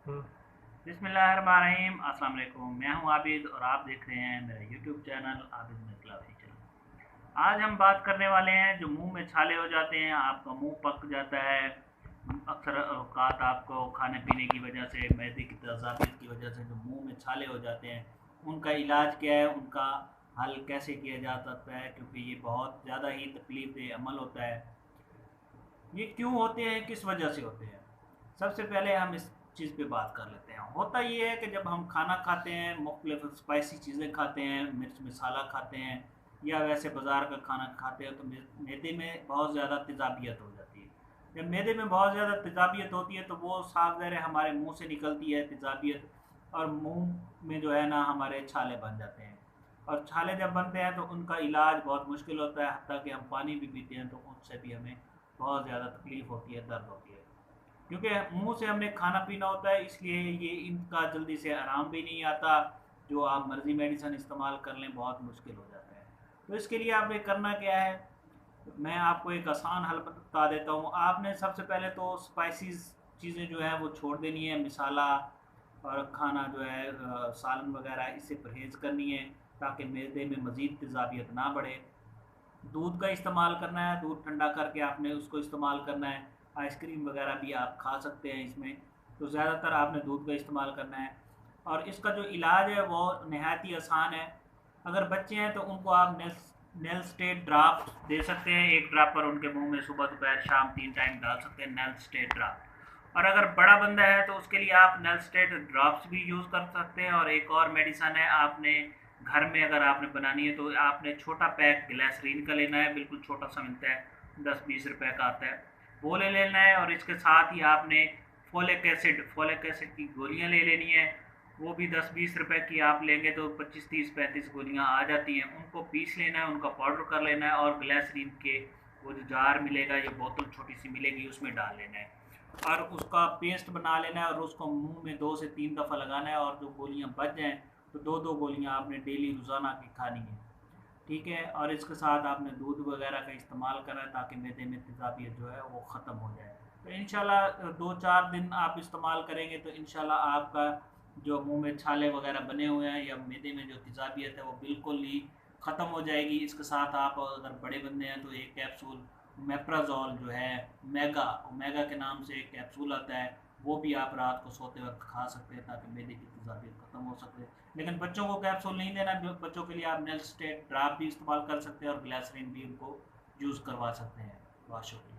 हम्म। बिस्मिल्लाहिर्रहमानिर्रहीम। अस्सलाम वालेकुम। मैं हूं आबिद और आप देख रहे हैं मेरा YouTube channel Abid Mithila official. आज हम बात करने वाले हैं जो मुंह में छाले हो जाते हैं, आपका मुंह पक जाता है। अक्सर औकात आपको खाने पीने की वजह से, मैदे की तजाबियत की वजह से जो मुंह में छाले हो जाते हैं, उनका इलाज क्या है, उनका हल कैसे किया जा सकता है, क्योंकि ये बहुत ज़्यादा ही तकलीफ देह अमल होता है। ये क्यों होते हैं, किस वजह से होते हैं? सबसे पहले हम इस चीज़ पे बात कर लेते हैं। होता ये है कि जब हम खाना खाते हैं, मुख्तलिफ स्पाइसी चीज़ें खाते हैं, मिर्च मसाला खाते हैं, या वैसे बाज़ार का खाना खाते हैं, तो मैदे में बहुत ज़्यादा तेज़ाबियत हो जाती है। जब मैदे में बहुत ज़्यादा तेज़ाबियत होती है तो वो साफ ज़ाहिर है हमारे मुंह से निकलती है तेज़ाबियत, और मुंह में जो है ना हमारे छाले बन जाते हैं। और छाले जब बनते हैं तो उनका इलाज बहुत मुश्किल होता है, हत्ता कि हम पानी भी पीते हैं तो उससे भी हमें बहुत ज़्यादा तकलीफ़ होती है, दर्द होती है। क्योंकि मुंह से हमने खाना पीना होता है, इसलिए ये इनका जल्दी से आराम भी नहीं आता। जो आप मर्ज़ी मेडिसिन इस्तेमाल कर लें, बहुत मुश्किल हो जाता है। तो इसके लिए आपने करना क्या है, मैं आपको एक आसान हल बता देता हूँ। आपने सबसे पहले तो स्पाइसीज चीज़ें जो है वो छोड़ देनी है, मिसाला और खाना जो है सालन वगैरह, इससे परहेज़ करनी है, ताकि मैदे में मज़ीद तेज़ाबियत ना बढ़े। दूध का इस्तेमाल करना है, दूध ठंडा करके आपने उसको इस्तेमाल करना है। आइसक्रीम वगैरह भी आप खा सकते हैं इसमें, तो ज़्यादातर आपने दूध का इस्तेमाल करना है। और इसका जो इलाज है वो नहायत ही आसान है। अगर बच्चे हैं तो उनको आप नेल स्टेट ड्राप दे सकते हैं, एक ड्रापर उनके मुंह में सुबह दोपहर शाम 3 टाइम डाल सकते हैं, नेल स्टेट ड्राप। और अगर बड़ा बंदा है तो उसके लिए आप नेल स्टेट ड्रॉप्स भी यूज़ कर सकते हैं। और एक और मेडिसन है, आपने घर में अगर आपने बनानी है तो आपने छोटा पैक ग्लिसरीन का लेना है, बिल्कुल छोटा सा मिलता है, 10-20 रुपए का आता है, वो ले लेना है। और इसके साथ ही आपने फोलिक एसिड की गोलियां ले लेनी है। वो भी 10-20 रुपए की आप लेंगे तो 25-30-35 गोलियां आ जाती हैं। उनको पीस लेना है, उनका पाउडर कर लेना है, और ग्लिसरीन के वो जो जार मिलेगा, ये बोतल छोटी सी मिलेगी, उसमें डाल लेना है और उसका पेस्ट बना लेना है। और उसको मुंह में 2 से 3 दफ़ा लगाना है, और जो गोलियां बच जाएँ तो 2-2 गोलियां आपने डेली रोज़ाना की खानी है। ठीक है, और इसके साथ आपने दूध वगैरह का इस्तेमाल करना है, ताकि मैदे में तेज़ाबियत जो है वो ख़त्म हो जाए। तो इंशाल्लाह 2-4 दिन आप इस्तेमाल करेंगे तो इंशाल्लाह आपका जो मुंह में छाले वगैरह बने हुए हैं या मैदे में जो तेज़ाबियत है वो बिल्कुल ही ख़त्म हो जाएगी। इसके साथ आप अगर बड़े बंदे हैं तो एक कैप्सूल मेप्राजोल जो है, ओमेगा ओमेगा के नाम से एक कैप्सूल आता है, वो भी आप रात को सोते वक्त खा सकते हैं, ताकि मैदे की तेज़ाबियत ख़त्म हो सके। लेकिन बच्चों को कैप्सूल नहीं देना। बच्चों के लिए आप नेल स्टेट ड्राप भी इस्तेमाल कर सकते हैं और ग्लिसरीन भी उनको यूज़ करवा सकते हैं। बहुत शुक्रिया।